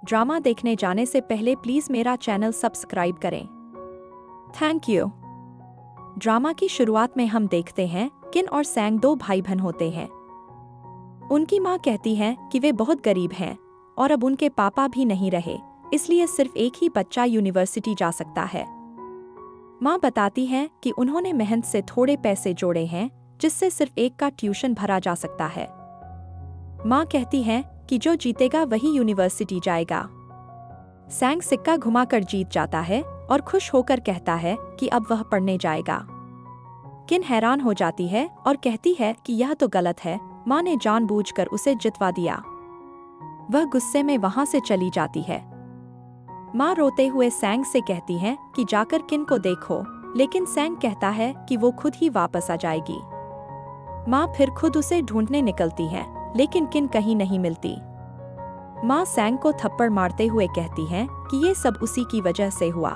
Drama देखने जाने से पहले प्लीज मेरा चैनल सब्सक्राइब करें। Thank you. ड्रामा की शुरुआत में हम देखते हैं किन और सैंग दो भाई बहन होते हैं। उनकी माँ कहती है कि वे बहुत गरीब हैं और अब उनके पापा भी नहीं रहे, इसलिए सिर्फ एक ही बच्चा यूनिवर्सिटी जा सकता है। माँ बताती है कि उन्होंने मेहनत से थोड़े पैसे जोड़े हैं जिससे सिर्फ एक का ट्यूशन भरा जा सकता है। माँ कहती है कि जो जीतेगा वही यूनिवर्सिटी जाएगा। सैंग सिक्का घुमाकर जीत जाता है और खुश होकर कहता है कि अब वह पढ़ने जाएगा। किन हैरान हो जाती है और कहती है कि यह तो गलत है, माँ ने जानबूझकर उसे जितवा दिया। वह गुस्से में वहां से चली जाती है। माँ रोते हुए सैंग से कहती है कि जाकर किन को देखो, लेकिन सैंग कहता है कि वो खुद ही वापस आ जाएगी। माँ फिर खुद उसे ढूंढने निकलती है, लेकिन किन कहीं नहीं मिलती। माँ सैंग को थप्पड़ मारते हुए कहती है कि ये सब उसी की वजह से हुआ।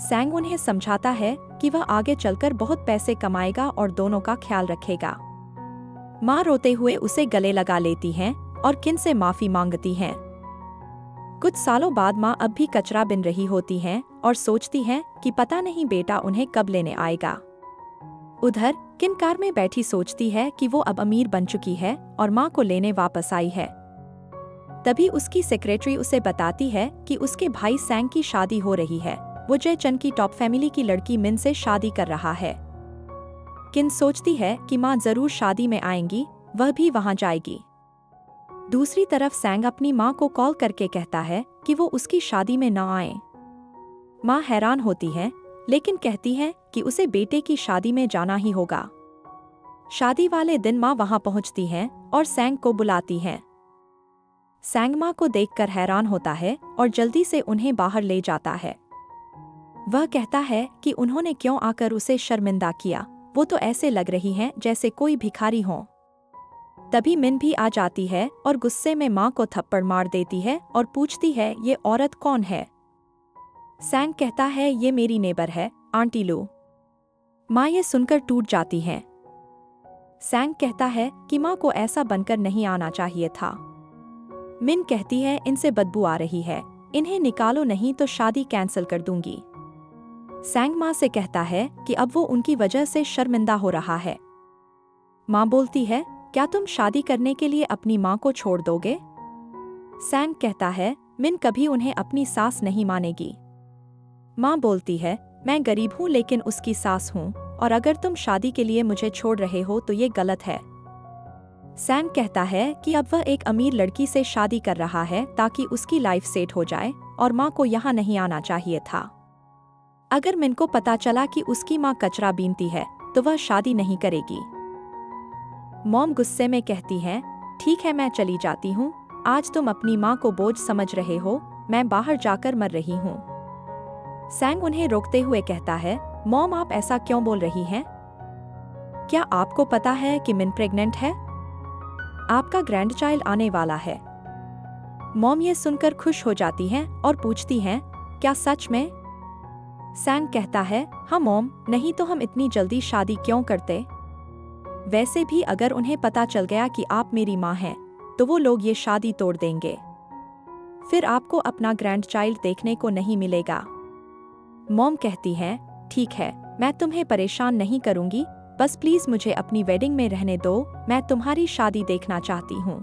सैंग उन्हें समझाता है कि वह आगे चलकर बहुत पैसे कमाएगा और दोनों का ख्याल रखेगा। माँ रोते हुए उसे गले लगा लेती हैं और किन से माफी मांगती हैं। कुछ सालों बाद माँ अब भी कचरा बिन रही होती हैं और सोचती हैं कि पता नहीं बेटा उन्हें कब लेने आएगा। उधर किन कार में बैठी सोचती है कि वो अब अमीर बन चुकी है और माँ को लेने वापस आई है। तभी उसकी सेक्रेटरी उसे बताती है कि उसके भाई सैंग की शादी हो रही है। वो जय चंद की टॉप फैमिली की लड़की मिन से शादी कर रहा है। किन सोचती है कि माँ जरूर शादी में आएंगी, वह भी वहां जाएगी। दूसरी तरफ सैंग अपनी माँ को कॉल करके कहता है कि वो उसकी शादी में न आए। माँ हैरान होती है, लेकिन कहती है कि उसे बेटे की शादी में जाना ही होगा। शादी वाले दिन माँ वहां पहुंचती हैं और सैंग को बुलाती हैं। सैंग माँ को देखकर हैरान होता है और जल्दी से उन्हें बाहर ले जाता है। वह कहता है कि उन्होंने क्यों आकर उसे शर्मिंदा किया, वो तो ऐसे लग रही हैं जैसे कोई भिखारी हो। तभी मिन भी आ जाती है और गुस्से में माँ को थप्पड़ मार देती है और पूछती है ये औरत कौन है। सैंग कहता है ये मेरी नेबर है, आंटी लू। माँ ये सुनकर टूट जाती हैं। सैंग कहता है कि माँ को ऐसा बनकर नहीं आना चाहिए था। मिन कहती है इनसे बदबू आ रही है, इन्हें निकालो नहीं तो शादी कैंसिल कर दूंगी। सैंग माँ से कहता है कि अब वो उनकी वजह से शर्मिंदा हो रहा है। माँ बोलती है क्या तुम शादी करने के लिए अपनी माँ को छोड़ दोगे? सैंग कहता है मिन कभी उन्हें अपनी सास नहीं मानेगी। माँ बोलती है मैं गरीब हूँ लेकिन उसकी सास हूँ, और अगर तुम शादी के लिए मुझे छोड़ रहे हो तो ये गलत है। सैंग कहता है कि अब वह एक अमीर लड़की से शादी कर रहा है ताकि उसकी लाइफ सेट हो जाए और माँ को यहाँ नहीं आना चाहिए था। अगर मिन को पता चला कि उसकी माँ कचरा बीनती है तो वह शादी नहीं करेगी। मॉम गुस्से में कहती है ठीक है मैं चली जाती हूँ, आज तुम अपनी माँ को बोझ समझ रहे हो, मैं बाहर जाकर मर रही हूँ। सैंग उन्हें रोकते हुए कहता है मॉम आप ऐसा क्यों बोल रही हैं? क्या आपको पता है कि मिन प्रेग्नेंट है? आपका ग्रैंडचाइल्ड आने वाला है। मॉम ये सुनकर खुश हो जाती हैं और पूछती हैं क्या सच में? सैंग कहता है हाँ मॉम, नहीं तो हम इतनी जल्दी शादी क्यों करते? वैसे भी अगर उन्हें पता चल गया कि आप मेरी माँ हैं तो वो लोग ये शादी तोड़ देंगे, फिर आपको अपना ग्रैंडचाइल्ड देखने को नहीं मिलेगा। मॉम कहती है ठीक है, मैं तुम्हें परेशान नहीं करूंगी, बस प्लीज मुझे अपनी वेडिंग में रहने दो, मैं तुम्हारी शादी देखना चाहती हूँ।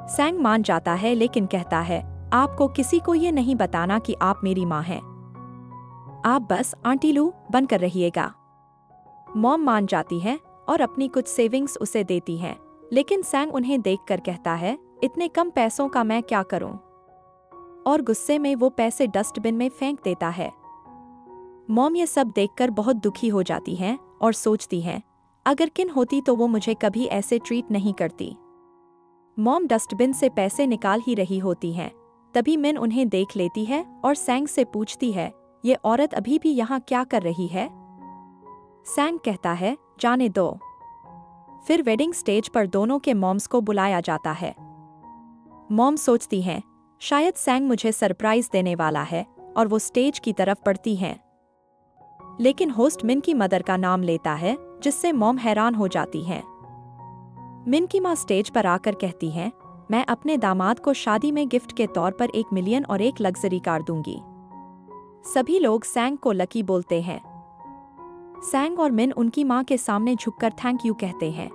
सैंग मान जाता है लेकिन कहता है आपको किसी को ये नहीं बताना कि आप मेरी माँ हैं, आप बस आंटी लू बनकर रहिएगा। मॉम मान जाती है और अपनी कुछ सेविंग्स उसे देती हैं, लेकिन सैंग उन्हें देखकर कहता है इतने कम पैसों का मैं क्या करूं, और गुस्से में वो पैसे डस्टबिन में फेंक देता है। मॉम ये सब देखकर बहुत दुखी हो जाती हैं और सोचती हैं अगर किन होती तो वो मुझे कभी ऐसे ट्रीट नहीं करती। मॉम डस्टबिन से पैसे निकाल ही रही होती हैं, तभी मिन उन्हें देख लेती है और सैंग से पूछती है ये औरत अभी भी यहाँ क्या कर रही है? सैंग कहता है जाने दो। फिर वेडिंग स्टेज पर दोनों के मॉम्स को बुलाया जाता है। मॉम सोचती हैं शायद सैंग मुझे सरप्राइज देने वाला है और वो स्टेज की तरफ बढ़ती हैं, लेकिन होस्ट मिन की मदर का नाम लेता है जिससे मॉम हैरान हो जाती हैं। मिन की माँ स्टेज पर आकर कहती हैं मैं अपने दामाद को शादी में गिफ्ट के तौर पर 1 मिलियन और एक लग्जरी कार दूंगी। सभी लोग सैंग को लकी बोलते हैं। सैंग और मिन उनकी मां के सामने झुककर थैंक यू कहते हैं।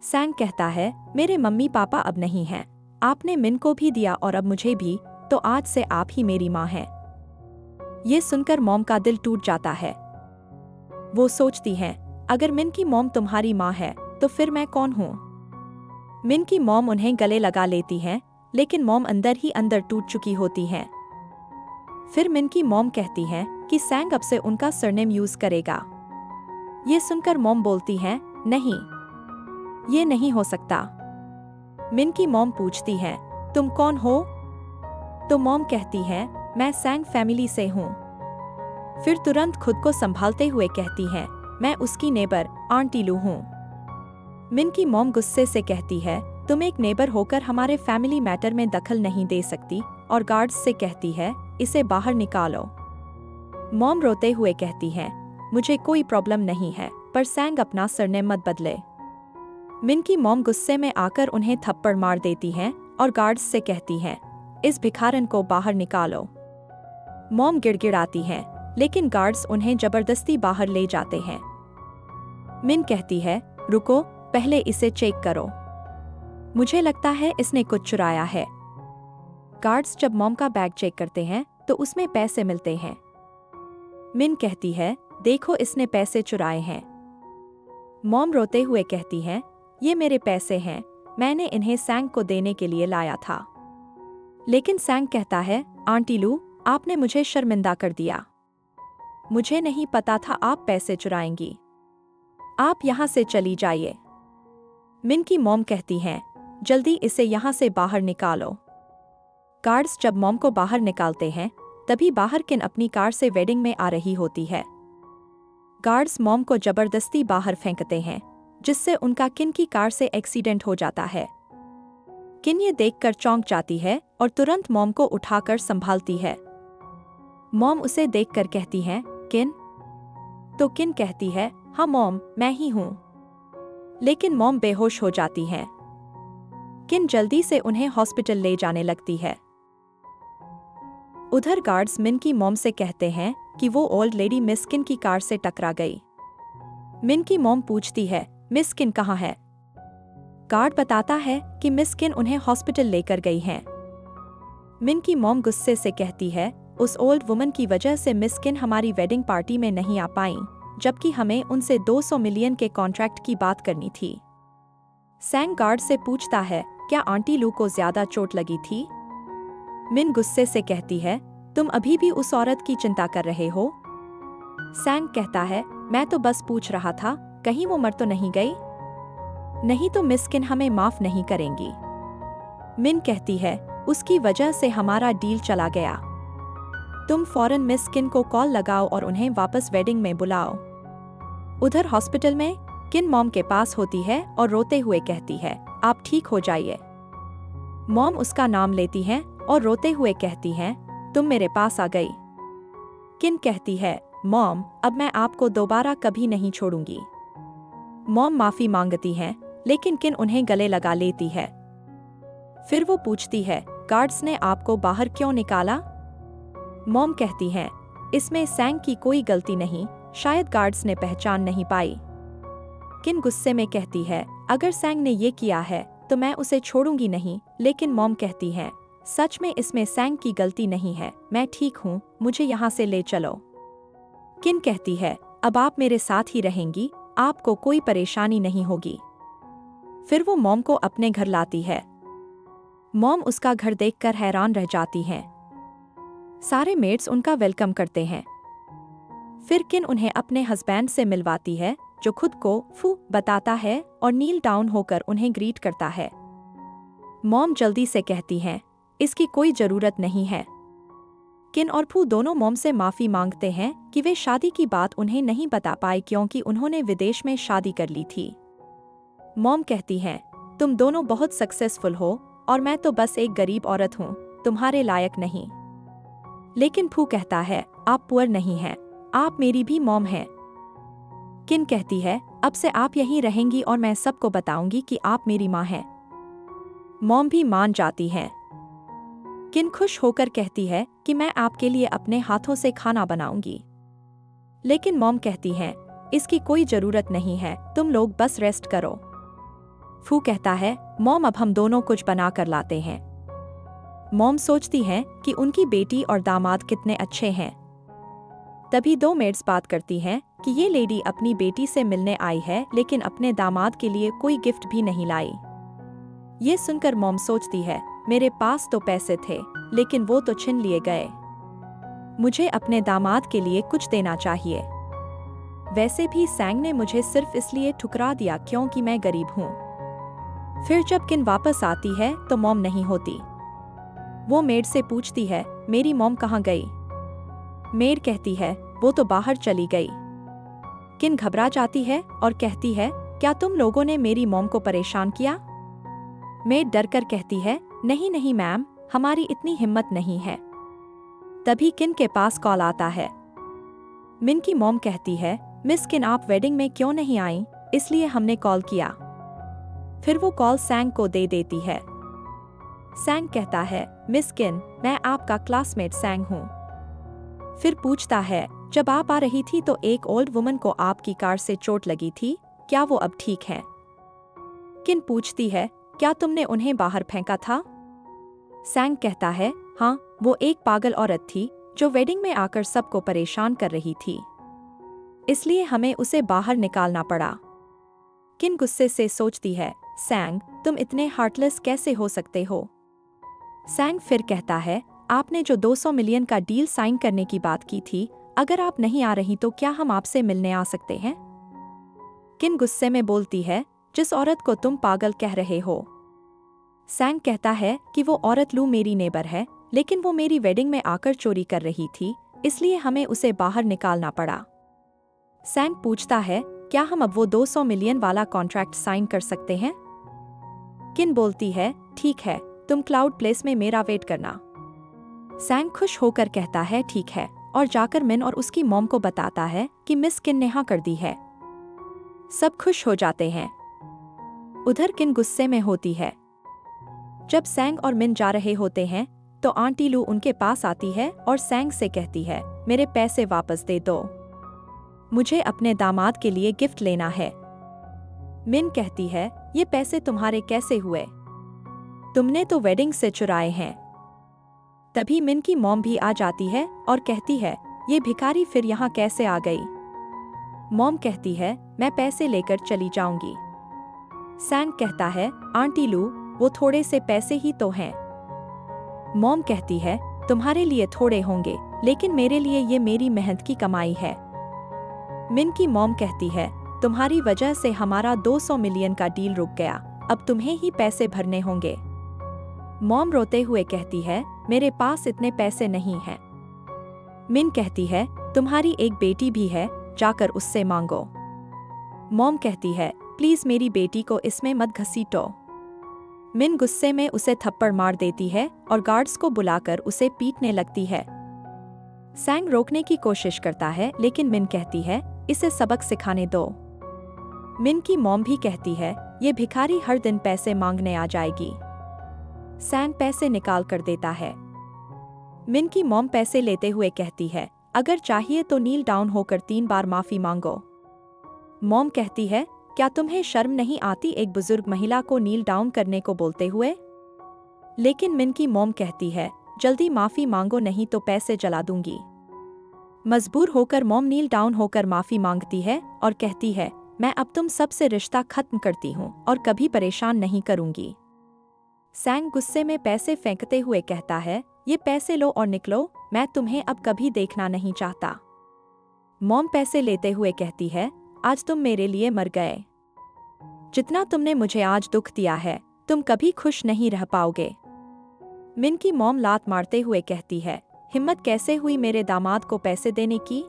सैंग कहता है, मेरे मम्मी पापा अब नहीं हैं। आपने मिन को भी दिया और अब मुझे भी, तो आज से आप ही मेरी मां हैं। ये सुनकर मॉम का दिल टूट जाता है। वो सोचती हैं, अगर मिन की मॉम तुम्हारी मां है तो फिर मैं कौन हूं? मिन की मॉम उन्हें गले लगा लेती हैं, लेकिन मॉम अंदर ही अंदर टूट चुकी होती हैं। फिर मिन की मॉम कहती हैं कि सैंग अब से उनका सरनेम यूज करेगा। ये सुनकर मॉम बोलती हैं, नहीं, ये नहीं हो सकता। मिन की मॉम पूछती है, तुम कौन हो? तो मॉम कहती है, मैं सैंग फैमिली से हूँ। फिर तुरंत खुद को संभालते हुए कहती है, मैं उसकी नेबर आंटी लू हूँ। मिन की मॉम गुस्से से कहती है, तुम एक नेबर होकर हमारे फैमिली मैटर में दखल नहीं दे सकती, और गार्ड्स से कहती है, इसे बाहर निकालो। मॉम रोते हुए कहती है, मुझे कोई प्रॉब्लम नहीं है, पर सैंग अपना सरनेम मत बदले। मिन की मॉम गुस्से में आकर उन्हें थप्पड़ मार देती हैं और गार्ड्स से कहती हैं, इस भिखारन को बाहर निकालो। मॉम गिड़गिड़ाती हैं, लेकिन गार्ड्स उन्हें जबरदस्ती बाहर ले जाते हैं। मिन कहती है, रुको, पहले इसे चेक करो। मुझे लगता है इसने कुछ चुराया है। गार्ड्स जब मॉम का बैग चेक करते हैं तो उसमें पैसे मिलते हैं। मिन कहती है, देखो इसने पैसे चुराए हैं। मॉम रोते हुए कहती हैं, ये मेरे पैसे हैं, मैंने इन्हें सैंग को देने के लिए लाया था। लेकिन सैंग कहता है, आंटी लू, आपने मुझे शर्मिंदा कर दिया। मुझे नहीं पता था आप पैसे चुराएंगी। आप यहाँ से चली जाइए। मिन की मॉम कहती हैं, जल्दी इसे यहाँ से बाहर निकालो। गार्ड्स जब मॉम को बाहर निकालते हैं, तभी बाहर किन अपनी कार से वेडिंग में आ रही होती है। गार्ड्स मॉम को जबरदस्ती बाहर फेंकते हैं, जिससे उनका किन की कार से एक्सीडेंट हो जाता है। किन ये देखकर चौंक जाती है और तुरंत मॉम को उठाकर संभालती है। मॉम उसे देखकर कहती हैं, किन? तो किन कहती है, हाँ मॉम, मैं ही हूं। लेकिन मॉम बेहोश हो जाती हैं। किन जल्दी से उन्हें हॉस्पिटल ले जाने लगती है। उधर गार्ड्स मिन की मॉम से कहते हैं कि वो ओल्ड लेडी मिस किन की कार से टकरा गई। मिन की मॉम पूछती है, मिस किन कहाँ है? गार्ड बताता है कि मिस किन उन्हें हॉस्पिटल लेकर गई हैं। मिन की मॉम गुस्से से कहती है, उस ओल्ड वुमन की वजह से मिस किन हमारी वेडिंग पार्टी में नहीं आ पाई, जबकि हमें उनसे 200 मिलियन के कॉन्ट्रैक्ट की बात करनी थी। सैंग गार्ड से पूछता है, क्या आंटी लू को ज्यादा चोट लगी थी? मिन गुस्से से कहती है, तुम अभी भी उस औरत की चिंता कर रहे हो? सैंग कहता है, मैं तो बस पूछ रहा था, कहीं वो मर तो नहीं गई? नहीं तो मिस किन हमें माफ नहीं करेंगी। मिन कहती है, उसकी वजह से हमारा डील चला गया। तुम फौरन मिस किन को कॉल लगाओ और उन्हें वापस वेडिंग में बुलाओ। उधर हॉस्पिटल में किन मॉम के पास होती है और रोते हुए कहती है, आप ठीक हो जाइए। मॉम उसका नाम लेती हैं और रोते हुए कहती हैं, तुम मेरे पास आ गई। किन कहती है, मॉम, अब मैं आपको दोबारा कभी नहीं छोड़ूंगी। मॉम माफी मांगती हैं, लेकिन किन उन्हें गले लगा लेती है। फिर वो पूछती है, गार्ड्स ने आपको बाहर क्यों निकाला? मॉम कहती हैं, इसमें सैंग की कोई गलती नहीं, शायद गार्ड्स ने पहचान नहीं पाई। किन गुस्से में कहती है, अगर सैंग ने ये किया है तो मैं उसे छोड़ूंगी नहीं। लेकिन मॉम कहती है, सच में इसमें सैंग की गलती नहीं है, मैं ठीक हूँ, मुझे यहाँ से ले चलो। किन कहती है, अब आप मेरे साथ ही रहेंगी, आपको कोई परेशानी नहीं होगी। फिर वो मॉम को अपने घर लाती है। मॉम उसका घर देखकर हैरान रह जाती हैं। सारे मेड्स उनका वेलकम करते हैं। फिर किन उन्हें अपने हस्बैंड से मिलवाती है, जो खुद को फू बताता है और नील डाउन होकर उन्हें ग्रीट करता है। मॉम जल्दी से कहती हैं, इसकी कोई जरूरत नहीं है। किन और फू दोनों मॉम से माफी मांगते हैं कि वे शादी की बात उन्हें नहीं बता पाए क्योंकि उन्होंने विदेश में शादी कर ली थी। मॉम कहती हैं, तुम दोनों बहुत सक्सेसफुल हो और मैं तो बस एक गरीब औरत हूँ, तुम्हारे लायक नहीं। लेकिन फू कहता है, आप पुअर नहीं हैं, आप मेरी भी मॉम हैं। किन कहती है, अब से आप यहीं रहेंगी और मैं सबको बताऊंगी कि आप मेरी माँ हैं। मॉम भी मान जाती हैं। किन खुश होकर कहती है कि मैं आपके लिए अपने हाथों से खाना बनाऊंगी। लेकिन मॉम कहती हैं, इसकी कोई जरूरत नहीं है, तुम लोग बस रेस्ट करो। फू कहता है, मॉम अब हम दोनों कुछ बना कर लाते हैं। मॉम सोचती हैं कि उनकी बेटी और दामाद कितने अच्छे हैं। तभी दो मेड्स बात करती हैं कि ये लेडी अपनी बेटी से मिलने आई है लेकिन अपने दामाद के लिए कोई गिफ्ट भी नहीं लाई। ये सुनकर मॉम सोचती है, मेरे पास तो पैसे थे लेकिन वो तो छीन लिए गए। मुझे अपने दामाद के लिए कुछ देना चाहिए। वैसे भी सैंग ने मुझे सिर्फ इसलिए ठुकरा दिया क्योंकि मैं गरीब हूँ। फिर जब किन वापस आती है तो मॉम नहीं होती। वो मेड से पूछती है, मेरी मॉम कहाँ गई? मेड कहती है, वो तो बाहर चली गई। किन घबरा जाती है और कहती है, क्या तुम लोगों ने मेरी मॉम को परेशान किया? मेड डरकर कहती है, नहीं नहीं मैम, हमारी इतनी हिम्मत नहीं है। तभी किन के पास कॉल आता है। मिन की मॉम कहती है, मिस किन आप वेडिंग में क्यों नहीं आई, इसलिए हमने कॉल किया। फिर वो कॉल सैंग को दे देती है। सैंग कहता है, मिस किन, मैं आपका क्लासमेट सैंग हूँ। फिर पूछता है, जब आप आ रही थी तो एक ओल्ड वुमन को आपकी कार से चोट लगी थी, क्या वो अब ठीक है? किन पूछती है, क्या तुमने उन्हें बाहर फेंका था? सैंग कहता है, हाँ, वो एक पागल औरत थी जो वेडिंग में आकर सबको परेशान कर रही थी, इसलिए हमें उसे बाहर निकालना पड़ा। किन गुस्से से सोचती है, सैंग, तुम इतने हार्टलेस कैसे हो सकते हो? सैंग फिर कहता है, आपने जो 200 मिलियन का डील साइन करने की बात की थी, अगर आप नहीं आ रही तो क्या हम आपसे मिलने आ सकते हैं? किन गुस्से में बोलती है, जिस औरत को तुम पागल कह रहे हो। सैंग कहता है कि वो औरत लू मेरी नेबर है, लेकिन वो मेरी वेडिंग में आकर चोरी कर रही थी, इसलिए हमें उसे बाहर निकालना पड़ा। सैंग पूछता है, क्या हम अब वो 200 मिलियन वाला कॉन्ट्रैक्ट साइन कर सकते हैं? किन बोलती है, ठीक है, तुम क्लाउड प्लेस में मेरा वेट करना। सैंग खुश होकर कहता है, ठीक है, और जाकर मिन और उसकी मॉम को बताता है कि मिस किन ने हाँ कर दी है। सब खुश हो जाते हैं। उधर किन गुस्से में होती है। जब सैंग और मिन जा रहे होते हैं तो आंटी लू उनके पास आती है और सैंग से कहती है, मेरे पैसे वापस दे दो, मुझे अपने दामाद के लिए गिफ्ट लेना है। मिन कहती है, ये पैसे तुम्हारे कैसे हुए? तुमने तो वेडिंग से चुराए हैं। तभी मिन की मॉम भी आ जाती है और कहती है, ये भिखारी फिर यहाँ कैसे आ गई? मॉम कहती है, मैं पैसे लेकर चली जाऊंगी। सैंग कहता है, आंटी लू, वो थोड़े से पैसे ही तो हैं। मॉम कहती है, तुम्हारे लिए थोड़े होंगे, लेकिन मेरे लिए ये मेरी मेहनत की कमाई है। मिन की मॉम कहती है, तुम्हारी वजह से हमारा 200 मिलियन का डील रुक गया, अब तुम्हें ही पैसे भरने होंगे। मॉम रोते हुए कहती है, मेरे पास इतने पैसे नहीं हैं। मिन कहती है, तुम्हारी एक बेटी भी है, जाकर उससे मांगो। मॉम कहती है, प्लीज मेरी बेटी को इसमें मत घसीटो। मिन गुस्से में उसे थप्पड़ मार देती है और गार्ड्स को बुलाकर उसे पीटने लगती है। सैंग रोकने की कोशिश करता है लेकिन मिन कहती है, इसे सबक सिखाने दो। मिन की मॉम भी कहती है, ये भिखारी हर दिन पैसे मांगने आ जाएगी। सैंग पैसे निकाल कर देता है। मिन की मॉम पैसे लेते हुए कहती है, अगर चाहिए तो नील डाउन होकर 3 बार माफी मांगो। मॉम कहती है, क्या तुम्हें शर्म नहीं आती एक बुजुर्ग महिला को नील डाउन करने को बोलते हुए? लेकिन मिन की मॉम कहती है, जल्दी माफी मांगो नहीं तो पैसे जला दूंगी। मजबूर होकर मॉम नील डाउन होकर माफी मांगती है और कहती है, मैं अब तुम सबसे रिश्ता खत्म करती हूँ और कभी परेशान नहीं करूंगी। सैंग गुस्से में पैसे फेंकते हुए कहता है, ये पैसे लो और निकलो, मैं तुम्हें अब कभी देखना नहीं चाहता। मॉम पैसे लेते हुए कहती है, आज तुम मेरे लिए मर गए। जितना तुमने मुझे आज दुख दिया है, तुम कभी खुश नहीं रह पाओगे। मिन की मॉम लात मारते हुए कहती है, हिम्मत कैसे हुई मेरे दामाद को पैसे देने की?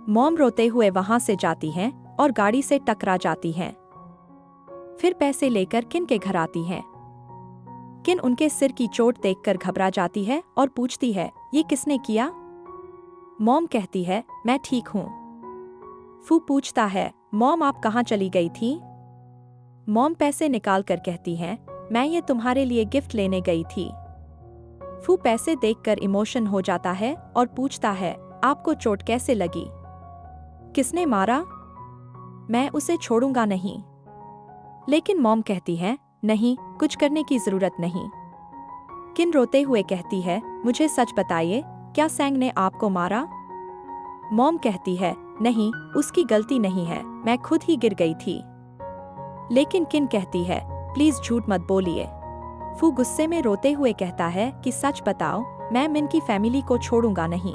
मॉम रोते हुए वहां से जाती हैं और गाड़ी से टकरा जाती हैं। फिर पैसे लेकर किन के घर आती हैं। किन उनके सिर की चोट देखकर घबरा जाती है और पूछती है, ये किसने किया? मॉम कहती है, मैं ठीक हूँ। फू पूछता है, मॉम आप कहाँ चली गई थी? मॉम पैसे निकाल कर कहती हैं, मैं ये तुम्हारे लिए गिफ्ट लेने गई थी। फू पैसे देखकर इमोशन हो जाता है और पूछता है, आपको चोट कैसे लगी? किसने मारा? मैं उसे छोड़ूंगा नहीं। लेकिन मॉम कहती है, नहीं, कुछ करने की जरूरत नहीं। किन रोते हुए कहती है, मुझे सच बताइए, क्या सैंग ने आपको मारा? मॉम कहती है, नहीं, उसकी गलती नहीं है, मैं खुद ही गिर गई थी। लेकिन किन कहती है, प्लीज झूठ मत बोलिए। फू गुस्से में रोते हुए कहता है कि सच बताओ, मैं मिन की फैमिली को छोड़ूंगा नहीं।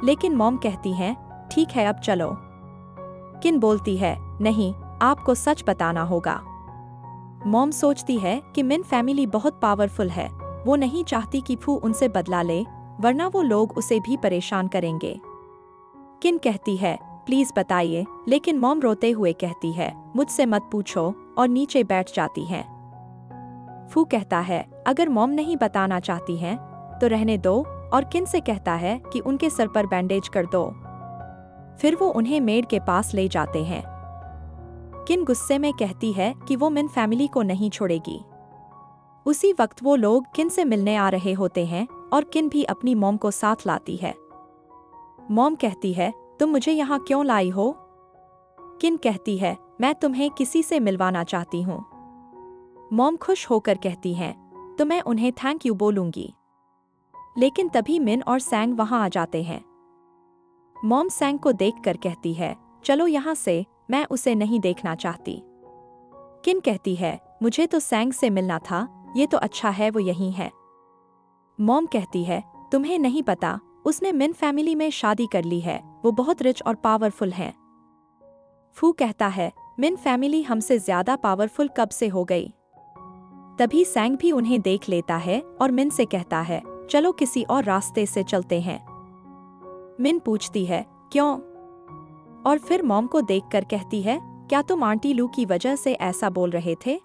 लेकिन मॉम कहती है, ठीक है, अब चलो। किन बोलती है, नहीं, आपको सच बताना होगा। मॉम सोचती है कि मिन फैमिली बहुत पावरफुल है, वो नहीं चाहती कि फू उनसे बदला ले, वरना वो लोग उसे भी परेशान करेंगे। किन कहती है, प्लीज बताइए, लेकिन मॉम रोते हुए कहती है, मुझसे मत पूछो, और नीचे बैठ जाती है। फू कहता है, अगर मॉम नहीं बताना चाहती हैं, तो रहने दो, और किन से कहता है कि उनके सर पर बैंडेज कर दो। फिर वो उन्हें मेड के पास ले जाते हैं। किन गुस्से में कहती है कि वो मिन फैमिली को नहीं छोड़ेगी। उसी वक्त वो लोग किन से मिलने आ रहे होते हैं और किन भी अपनी मॉम को साथ लाती है। मॉम कहती है, तुम मुझे यहाँ क्यों लाई हो? किन कहती है, मैं तुम्हें किसी से मिलवाना चाहती हूँ। मॉम खुश होकर कहती हैं, तो मैं उन्हें थैंक यू बोलूंगी। लेकिन तभी मिन और सैंग वहां आ जाते हैं। मॉम सैंग को देखकर कहती है, चलो यहाँ से, मैं उसे नहीं देखना चाहती। किन कहती है, मुझे तो सैंग से मिलना था, ये तो अच्छा है वो यहीं है। मॉम कहती है, तुम्हें नहीं पता, उसने मिन फैमिली में शादी कर ली है, वो बहुत रिच और पावरफुल हैं। फू कहता है, मिन फैमिली हमसे ज्यादा पावरफुल कब से हो गई? तभी सैंग भी उन्हें देख लेता है और मिन से कहता है, चलो किसी और रास्ते से चलते हैं। मिन पूछती है, क्यों? और फिर मॉम को देखकर कहती है, क्या तुम आंटी लू की वजह से ऐसा बोल रहे थे?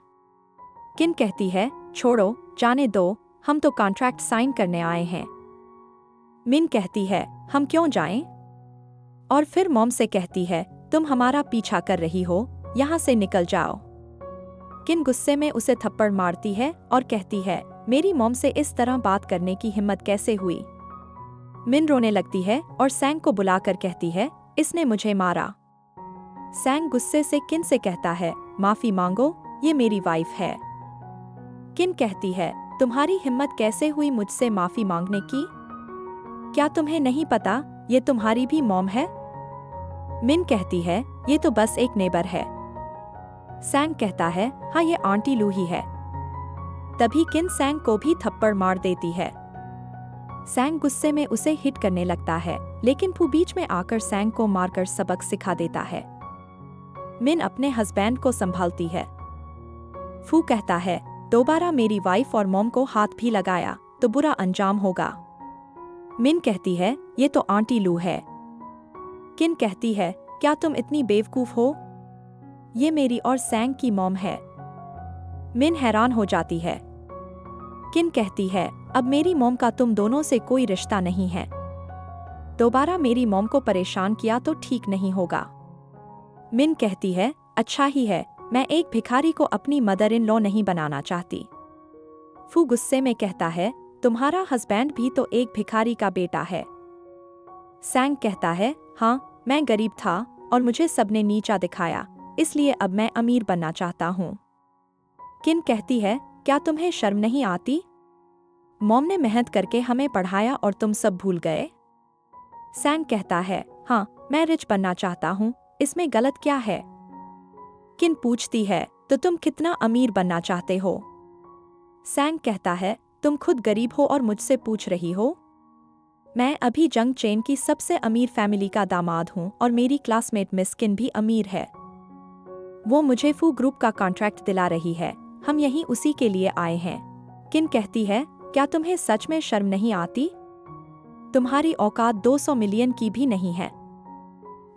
किन कहती है, छोड़ो, जाने दो, हम तो कॉन्ट्रैक्ट साइन करने आए हैं। मिन कहती है, हम क्यों जाएं? और फिर मॉम से कहती है, तुम हमारा पीछा कर रही हो, यहाँ से निकल जाओ। किन गुस्से में उसे थप्पड़ मारती है और कहती है, मेरी मॉम से इस तरह बात करने की हिम्मत कैसे हुई? मिन रोने लगती है और सैंग को बुलाकर कहती है, इसने मुझे मारा। सैंग गुस्से से किन से कहता है, माफी मांगो, ये मेरी वाइफ है। किन कहती है, तुम्हारी हिम्मत कैसे हुई मुझसे माफी मांगने की? क्या तुम्हें नहीं पता, ये तुम्हारी भी मॉम है? मिन कहती है, ये तो बस एक नेबर है। सैंग कहता है, हाँ, ये आंटी लू ही है। तभी किन सैंग को भी थप्पड़ मार देती है। सैंग गुस्से में उसे हिट करने लगता है, लेकिन फू बीच में आकर सैंग को मारकर सबक सिखा देता है। मिन अपने हस्बैंड को संभालती है। फू कहता है, दोबारा मेरी वाइफ और मॉम को हाथ भी लगाया तो बुरा अंजाम होगा। मिन कहती है, ये तो आंटी लू है। किन कहती है, क्या तुम इतनी बेवकूफ हो? ये मेरी और सैंग की मॉम है। मिन हैरान हो जाती है। किन कहती है, अब मेरी मॉम का तुम दोनों से कोई रिश्ता नहीं है। दोबारा मेरी मॉम को परेशान किया तो ठीक नहीं होगा। मिन कहती है, अच्छा ही है, मैं एक भिखारी को अपनी मदर इन लॉ नहीं बनाना चाहती। फू गुस्से में कहता है, तुम्हारा हस्बैंड भी तो एक भिखारी का बेटा है। सैंग कहता है, हाँ, मैं गरीब था और मुझे सबने नीचा दिखाया, इसलिए अब मैं अमीर बनना चाहता हूँ। किन कहती है, क्या तुम्हें शर्म नहीं आती? मॉम ने मेहनत करके हमें पढ़ाया और तुम सब भूल गए। सैंग कहता है, हाँ, मैं रिच बनना चाहता हूँ, इसमें गलत क्या है? किन पूछती है, तो तुम कितना अमीर बनना चाहते हो? सैंग कहता है, तुम खुद गरीब हो और मुझसे पूछ रही हो? मैं अभी जंग चेन की सबसे अमीर फैमिली का दामाद हूँ और मेरी क्लासमेट मिस किन भी अमीर है। वो मुझे फू ग्रुप का कॉन्ट्रैक्ट दिला रही है, हम यहीं उसी के लिए आए हैं। किन कहती है, क्या तुम्हें सच में शर्म नहीं आती? तुम्हारी औकात 200 मिलियन की भी नहीं है।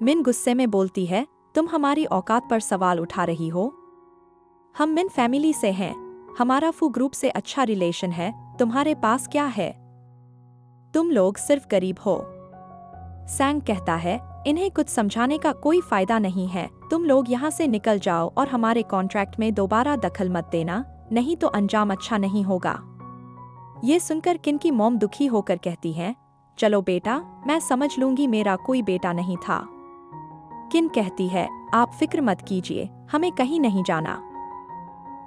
मिन गुस्से में बोलती है, तुम हमारी औकात पर सवाल उठा रही हो? हम मिन फैमिली से हैं, हमारा फू ग्रुप से अच्छा रिलेशन है, तुम्हारे पास क्या है? तुम लोग सिर्फ गरीब हो। सैंग कहता है, इन्हें कुछ समझाने का कोई फायदा नहीं है, तुम लोग यहाँ से निकल जाओ और हमारे कॉन्ट्रैक्ट में दोबारा दखल मत देना, नहीं तो अंजाम अच्छा नहीं होगा। ये सुनकर किन की मॉम दुखी होकर कहती है, चलो बेटा, मैं समझ लूंगी, मेरा कोई बेटा नहीं था। किन कहती है, आप फिक्र मत कीजिए, हमें कहीं नहीं जाना।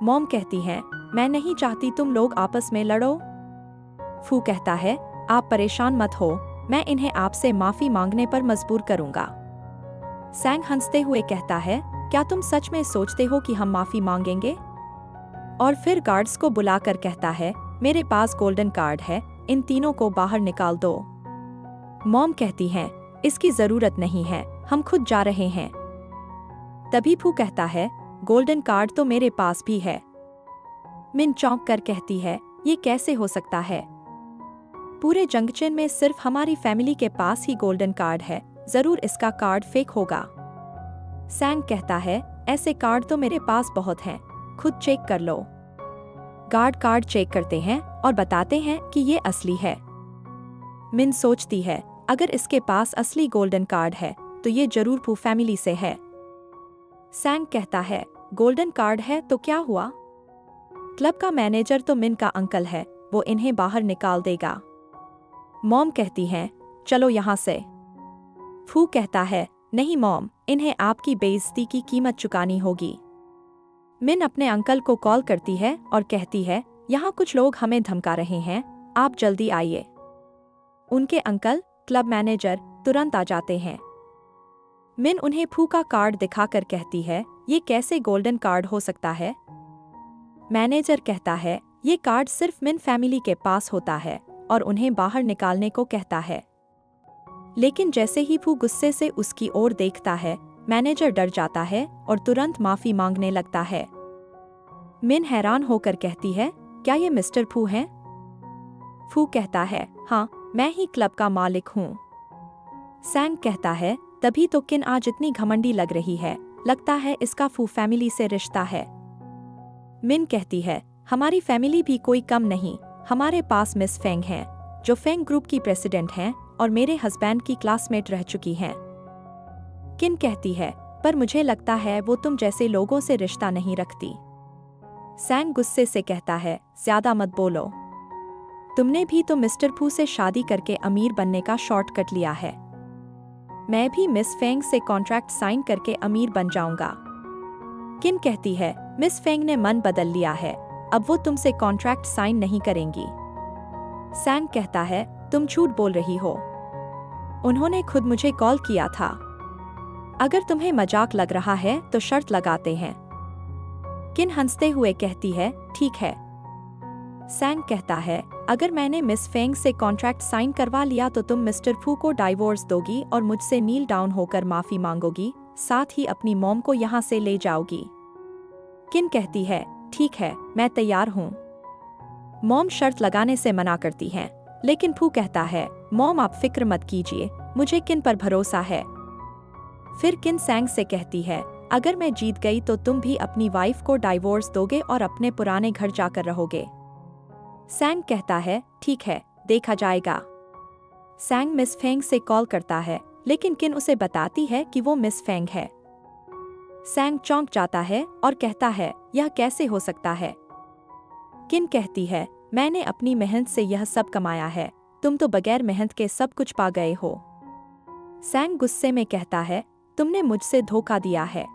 मॉम कहती है, मैं नहीं चाहती तुम लोग आपस में लड़ो। फू कहता है, आप परेशान मत हो, मैं इन्हें आपसे माफी मांगने पर मजबूर करूंगा। सैंग हंसते हुए कहता है, क्या तुम सच में सोचते हो कि हम माफी मांगेंगे? और फिर गार्ड्स को बुलाकर कहता है, मेरे पास गोल्डन कार्ड है, इन तीनों को बाहर निकाल दो। मॉम कहती है, इसकी जरूरत नहीं है, हम खुद जा रहे हैं। तभी फू कहता है, गोल्डन कार्ड तो मेरे पास भी है। मिन चौंक कर कहती है, ये कैसे हो सकता है? पूरे जंगचेन में सिर्फ हमारी फैमिली के पास ही गोल्डन कार्ड है, जरूर इसका कार्ड फेक होगा। सैंग कहता है, ऐसे कार्ड तो मेरे पास बहुत हैं, खुद चेक कर लो। गार्ड कार्ड चेक करते हैं और बताते हैं कि ये असली है। मिन सोचती है, अगर इसके पास असली गोल्डन कार्ड है तो ये जरूर फू फैमिली से है। सैंग कहता है, गोल्डन कार्ड है तो क्या हुआ? क्लब का मैनेजर तो मिन का अंकल है, वो इन्हें बाहर निकाल देगा। मॉम कहती हैं, चलो यहाँ से। फू कहता है, नहीं मॉम, इन्हें आपकी बेइज्जती की कीमत चुकानी होगी। मिन अपने अंकल को कॉल करती है और कहती है, यहाँ कुछ लोग हमें धमका रहे हैं, आप जल्दी आइए। उनके अंकल, क्लब मैनेजर, तुरंत आ जाते हैं। मिन उन्हें फू का कार्ड दिखाकर कहती है, ये कैसे गोल्डन कार्ड हो सकता है? मैनेजर कहता है, ये कार्ड सिर्फ मिन फैमिली के पास होता है और उन्हें बाहर निकालने को कहता है। लेकिन जैसे ही फू गुस्से से उसकी ओर देखता है, मैनेजर डर जाता है और तुरंत माफी मांगने लगता है। मिन हैरान होकर कहती है, क्या ये मिस्टर फू हैं? फू कहता है, हाँ, मैं ही क्लब का मालिक हूँ। सैंग कहता है, तभी तो किन आज इतनी घमंडी लग रही है, लगता है इसका फू फैमिली से रिश्ता है। मिन कहती है, हमारी फैमिली भी कोई कम नहीं, हमारे पास मिस फेंग हैं, जो फेंग ग्रुप की प्रेसिडेंट हैं और मेरे हस्बैंड की क्लासमेट रह चुकी हैं। किन कहती है, पर मुझे लगता है वो तुम जैसे लोगों से रिश्ता नहीं रखती। सैंग गुस्से से कहता है, ज्यादा मत बोलो, तुमने भी तो मिस्टर फू से शादी करके अमीर बनने का शॉर्टकट लिया है। मैं भी मिस फेंग से कॉन्ट्रैक्ट साइन करके अमीर बन जाऊंगा। किन कहती है, मिस फेंग ने मन बदल लिया है, अब वो तुमसे कॉन्ट्रैक्ट साइन नहीं करेंगी। सैंग कहता है, तुम झूठ बोल रही हो, उन्होंने खुद मुझे कॉल किया था। अगर तुम्हें मजाक लग रहा है तो शर्त लगाते हैं। किन हंसते हुए कहती है, ठीक है। सैंग कहता है, अगर मैंने मिस फेंग से कॉन्ट्रैक्ट साइन करवा लिया तो तुम मिस्टर फू को डाइवोर्स दोगी और मुझसे नील डाउन होकर माफी मांगोगी, साथ ही अपनी मॉम को यहाँ से ले जाओगी। किन कहती है, ठीक है, मैं तैयार हूँ। मॉम शर्त लगाने से मना करती हैं, लेकिन फू कहता है, मॉम आप फिक्र मत कीजिए, मुझे किन पर भरोसा है। फिर किन सैंग से कहती है, अगर मैं जीत गई तो तुम भी अपनी वाइफ को डाइवोर्स दोगे और अपने पुराने घर जाकर रहोगे। सैंग कहता है, ठीक है, देखा जाएगा। सैंग मिस फेंग से कॉल करता है, लेकिन किन उसे बताती है कि वो मिस फेंग है। सैंग चौंक जाता है और कहता है, यह कैसे हो सकता है? किन कहती है, मैंने अपनी मेहनत से यह सब कमाया है, तुम तो बगैर मेहनत के सब कुछ पा गए हो। सैंग गुस्से में कहता है, तुमने मुझसे धोखा दिया है।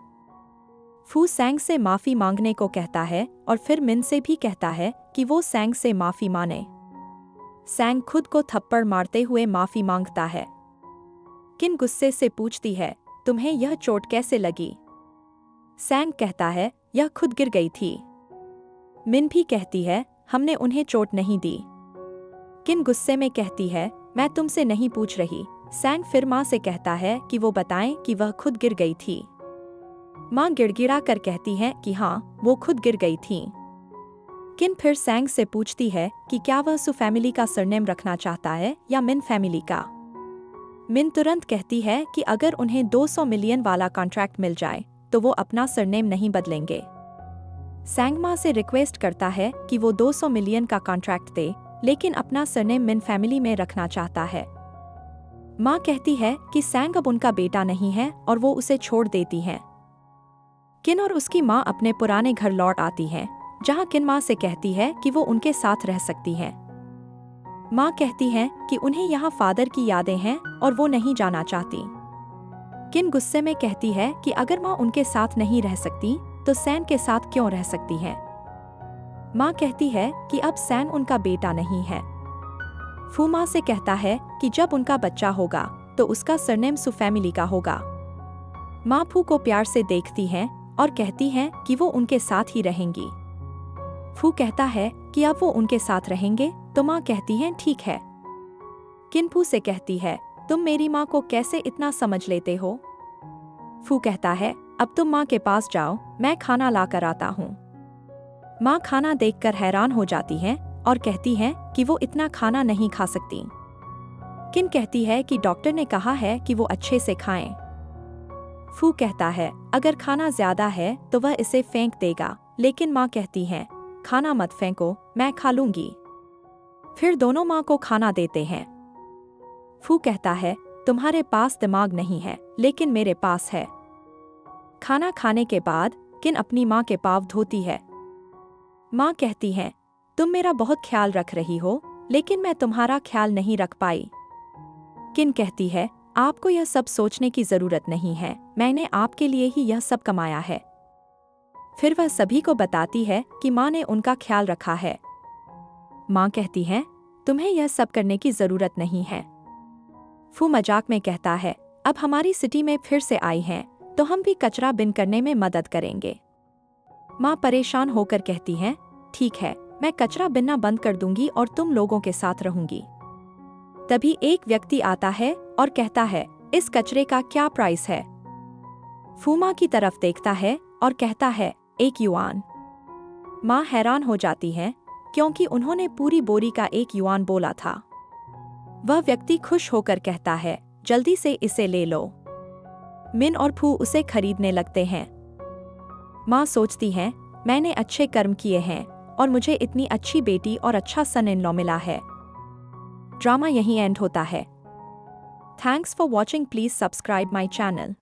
फू सैंग से माफी मांगने को कहता है और फिर मिन से भी कहता है कि वो सैंग से माफी माने। सैंग खुद को थप्पड़ मारते हुए माफी मांगता है। किन गुस्से से पूछती है, तुम्हें यह चोट कैसे लगी? सैंग कहता है, यह खुद गिर गई थी। मिन भी कहती है, हमने उन्हें चोट नहीं दी। किन गुस्से में कहती है, मैं तुमसे नहीं पूछ रही। सैंग फिर माँ से कहता है कि वो बताएं कि वह खुद गिर गई थी। माँ गिड़गिड़ा कर कहती है कि हाँ, वो खुद गिर गई थी। किन फिर सैंग से पूछती है कि क्या वह सु फैमिली का सरनेम रखना चाहता है या मिन फैमिली का। मिन तुरंत कहती है कि अगर उन्हें 200 मिलियन वाला कॉन्ट्रैक्ट मिल जाए तो वो अपना सरनेम नहीं बदलेंगे। सैंग माँ से रिक्वेस्ट करता है कि वो 200 मिलियन का कॉन्ट्रैक्ट दे, लेकिन अपना सरनेम मिन फैमिली में रखना चाहता है। माँ कहती है कि सैंग अब उनका बेटा नहीं है और वो उसे छोड़ देती हैं। किन और उसकी माँ अपने पुराने घर लौट आती हैं जहां किन माँ से कहती है कि वो उनके साथ रह सकती है। माँ कहती है कि उन्हें यहाँ फादर की यादें हैं और वो नहीं जाना चाहती। किन गुस्से में कहती है कि अगर माँ उनके साथ नहीं रह सकती तो सैन के साथ क्यों रह सकती है। माँ कहती है कि अब सैन उनका बेटा नहीं है। फू माँ से कहता है कि जब उनका बच्चा होगा तो उसका सरनेम सु फैमिली का होगा। माँ फू को प्यार से देखती हैं और कहती हैं कि वो उनके साथ ही रहेंगी। फू कहता है कि अब वो उनके साथ रहेंगे तो माँ कहती हैं ठीक है। किन फू से कहती है तुम मेरी माँ को कैसे इतना समझ लेते हो। फू कहता है अब तुम माँ के पास जाओ, मैं खाना ला कर आता हूँ। माँ खाना देखकर हैरान हो जाती हैं और कहती हैं कि वो इतना खाना नहीं खा सकती। किन कहती है कि डॉक्टर ने कहा है कि वो अच्छे से खाएं। फू कहता है अगर खाना ज्यादा है तो वह इसे फेंक देगा, लेकिन माँ कहती है खाना मत फेंको, मैं खा लूंगी। फिर दोनों माँ को खाना देते हैं। फू कहता है तुम्हारे पास दिमाग नहीं है, लेकिन मेरे पास है। खाना खाने के बाद किन अपनी माँ के पाँव धोती है। माँ कहती है तुम मेरा बहुत ख्याल रख रही हो, लेकिन मैं तुम्हारा ख्याल नहीं रख पाई। किन कहती है आपको यह सब सोचने की जरूरत नहीं है, मैंने आपके लिए ही यह सब कमाया है। फिर वह सभी को बताती है कि माँ ने उनका ख्याल रखा है। माँ कहती है तुम्हें यह सब करने की जरूरत नहीं है। फू मजाक में कहता है अब हमारी सिटी में फिर से आई हैं तो हम भी कचरा बिन करने में मदद करेंगे। माँ परेशान होकर कहती है ठीक है, मैं कचरा बिनना बंद कर दूंगी और तुम लोगों के साथ रहूंगी। तभी एक व्यक्ति आता है और कहता है इस कचरे का क्या प्राइस है। फू माँ की तरफ देखता है और कहता है 1 युआन। माँ हैरान हो जाती है क्योंकि उन्होंने पूरी बोरी का 1 युआन बोला था। वह व्यक्ति खुश होकर कहता है जल्दी से इसे ले लो। मिन और फू उसे खरीदने लगते हैं। माँ सोचती है मैंने अच्छे कर्म किए हैं और मुझे इतनी अच्छी बेटी और अच्छा सन इन लॉ मिला है। ड्रामा यहीं एंड होता है। Thanks for watching, please subscribe my channel.